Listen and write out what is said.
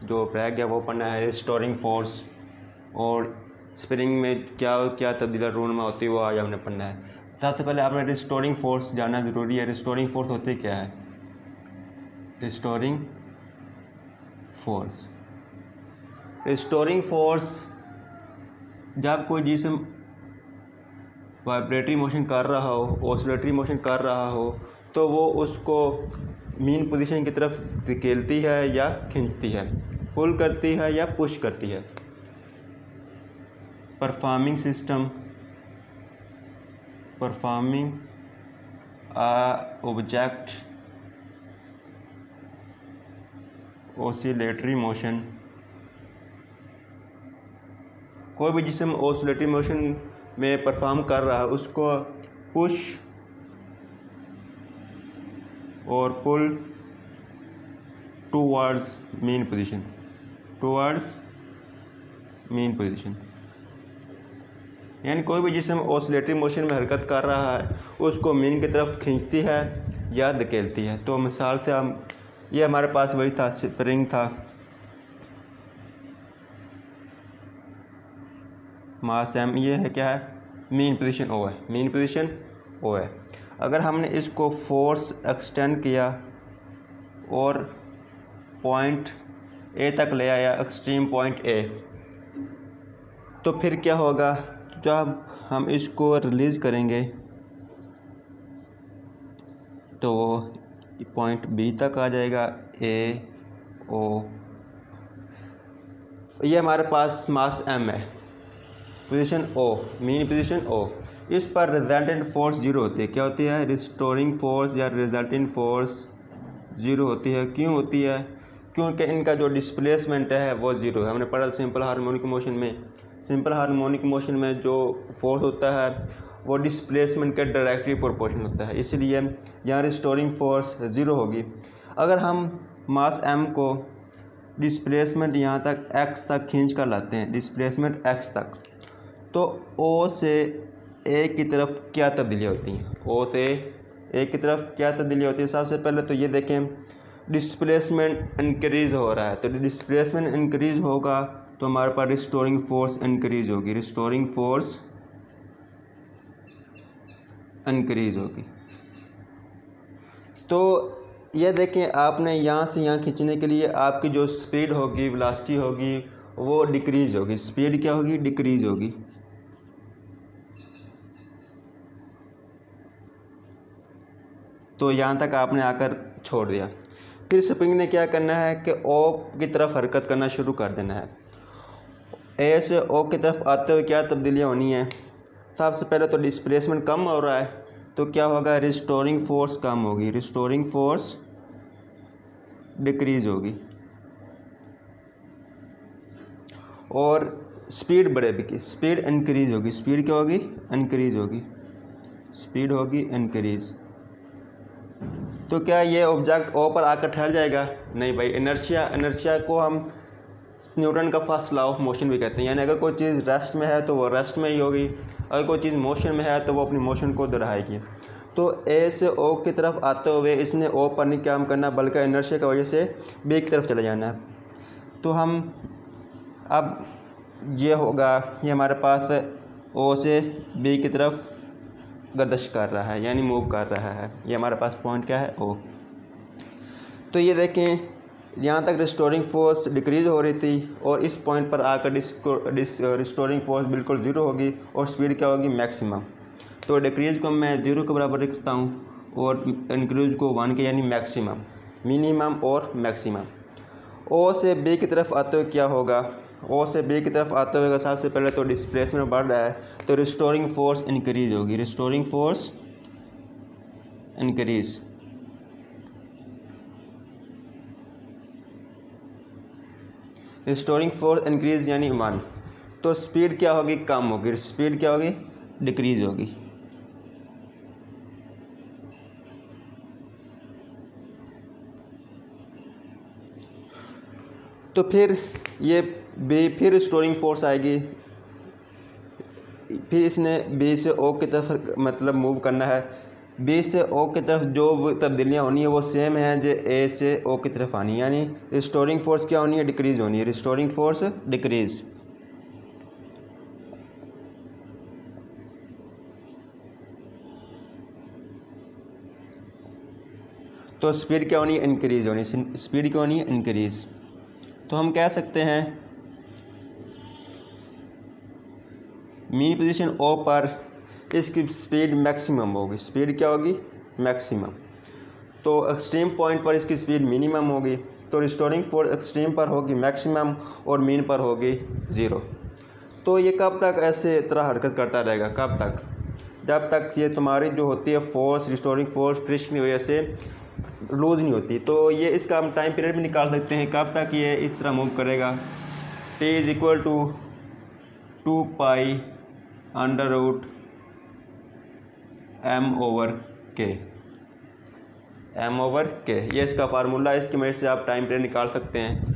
जो रह गया वो पढ़ना है रिस्टोरिंग फोर्स, और स्प्रिंग में क्या क्या तब्दीली रूल में होती है वो आज हमने पढ़ना है। सबसे पहले आपने रिस्टोरिंग फोर्स जानना ज़रूरी है। रिस्टोरिंग फोर्स होती क्या है? रिस्टोरिंग फोर्स, रिस्टोरिंग फोर्स जब कोई जिस्म वाइब्रेटरी मोशन कर रहा हो, ऑसिलेटरी मोशन कर रहा हो, तो वो उसको मीन पोजीशन की तरफ धकेलती है या खींचती है, पुल करती है या पुश करती है। Performing system, performing object oscillatory motion, कोई भी जिस्म ऑसिलेटरी मोशन में परफॉर्म कर रहा है उसको पुश और pull towards mean position, towards mean position. यानी कोई भी जिस्म ऑसिलेटरी मोशन में हरकत कर रहा है उसको मीन की तरफ खींचती है या धकेलती है। तो मिसाल से हम ये हमारे पास वही था, स्प्रिंग था, मास एम, ये है क्या है? मीन पोजीशन ओ है, मीन पोजीशन ओ है। अगर हमने इसको फोर्स एक्सटेंड किया और पॉइंट ए तक ले आया, एक्सट्रीम पॉइंट ए, तो फिर क्या होगा? जब हम इसको रिलीज़ करेंगे तो वो पॉइंट बी तक आ जाएगा, ए ओ। ये हमारे पास मास एम है, पोजीशन ओ, मीन पोजीशन ओ। इस पर रिजल्टेंट फोर्स जीरो होती है। क्या होती है? रिस्टोरिंग फोर्स या रिजल्टेंट फोर्स ज़ीरो होती है। क्यों होती है? क्योंकि इनका जो डिस्प्लेसमेंट है वो ज़ीरो है। हमने पढ़ा सिंपल हार्मोनिक मोशन में, सिंपल हार्मोनिक मोशन में जो फोर्स होता है वो डिस्प्लेसमेंट के डायरेक्टली प्रोपोर्शनल होता है, इसलिए यहाँ रिस्टोरिंग फोर्स ज़ीरो होगी। अगर हम मास एम को डिस्प्लेसमेंट यहाँ तक एक्स तक खींच कर लाते हैं, डिस्प्लेसमेंट एक्स तक, तो ओ से ए की तरफ क्या तब्दीलियाँ होती हैं? ओ से ए की तरफ क्या तब्दीली होती है? सबसे पहले तो ये देखें, डिस्प्लेसमेंट इंक्रीज़ हो रहा है, तो डिस्प्लेसमेंट इंक्रीज़ होगा तो हमारे पास रिस्टोरिंग फोर्स इंक्रीज़ होगी, रिस्टोरिंग फोर्स इंक्रीज़ होगी। तो ये देखें, आपने यहाँ से यहाँ खींचने के लिए आपकी जो स्पीड होगी, वेलोसिटी होगी, वो डिक्रीज़ होगी। स्पीड क्या होगी? डिक्रीज़ होगी। तो यहाँ तक आपने आकर छोड़ दिया। फिर स्प्रिंग ने क्या करना है कि ओ की तरफ हरकत करना शुरू कर देना है। ए से ओ की तरफ आते हुए क्या तब्दीलियाँ होनी है? सबसे पहले तो डिस्प्लेसमेंट कम हो रहा है, तो क्या होगा? रिस्टोरिंग फोर्स कम होगी, रिस्टोरिंग फोर्स डिक्रीज़ होगी, और स्पीड बढ़ेगी, स्पीड इंक्रीज़ होगी। स्पीड क्या होगी? इंक्रीज़ होगी, स्पीड होगी इंक्रीज़। तो क्या ये ऑब्जेक्ट ओ पर आकर ठहर जाएगा? नहीं भाई, इनर्शिया को हम न्यूटन का फर्स्ट लॉ ऑफ मोशन भी कहते हैं। यानी अगर कोई चीज़ रेस्ट में है तो वो रेस्ट में ही होगी, अगर कोई चीज़ मोशन में है तो वो अपनी मोशन को दोहराएगी। तो ए से ओ की तरफ आते हुए इसने ओ पर नहीं काम करना, बल्कि इनर्शिया की वजह से बी की तरफ चले जाना है। तो हम अब ये होगा, ये हमारे पास ओ से बी की तरफ गर्दिश कर रहा है, यानी मूव कर रहा है। ये हमारे पास पॉइंट क्या है? ओ। तो ये देखें, यहाँ तक रिस्टोरिंग फोर्स डिक्रीज़ हो रही थी और इस पॉइंट पर आकर रिस्टोरिंग फोर्स बिल्कुल ज़ीरो होगी और स्पीड क्या होगी? मैक्सिमम। तो डिक्रीज़ को मैं 0 के बराबर रखता हूँ और इंक्रीज़ को 1 के, यानी मैक्सिमम, मिनिमम और मैक्सिमम। ओ से बी की तरफ आते हुए क्या होगा? ओ से बी की तरफ आते हुए सबसे पहले तो डिस्प्लेसमेंट बढ़ रहा है, तो रिस्टोरिंग फोर्स इंक्रीज़ होगी, restoring force increase. Restoring force increase यानी 1। तो स्पीड क्या होगी? कम होगी, स्पीड क्या होगी? डिक्रीज़ होगी। तो फिर ये बी, फिर रिस्टोरिंग फोर्स आएगी, फिर इसने बी से ओ की तरफ मतलब मूव करना है, बी से ओ की तरफ जो तब्दीलियाँ होनी है वो सेम हैं जो ए से ओ की तरफ आनी है, यानी रिस्टोरिंग फोर्स क्या होनी है, डिक्रीज़ होनी है, रिस्टोरिंग फोर्स डिक्रीज़। तो स्पीड क्या होनी है, इंक्रीज़ होनी है, स्पीड क्या होनी है, इंक्रीज़। तो हम कह सकते हैं मीन पोजीशन ओ पर इसकी स्पीड मैक्सिमम होगी, स्पीड क्या होगी, मैक्सिमम। तो एक्सट्रीम पॉइंट पर इसकी स्पीड मिनिमम होगी, तो रिस्टोरिंग फोर्स एक्सट्रीम पर होगी मैक्सिमम और मीन पर होगी ज़ीरो। तो ये कब तक ऐसे तरह हरकत करता रहेगा, कब तक, जब तक ये तुम्हारी जो होती है फोर्स, रिस्टोरिंग फोर्स फ्रिक्शन की वजह से लूज़ नहीं होती। तो ये इसका हम टाइम पीरियड भी निकाल सकते हैं, कब तक ये इस तरह मूव करेगा। T is equal to 2 pi under root m/k, m/k, ये इसका फार्मूला है, इसकी वजह से आप टाइम पीरियड निकाल सकते हैं।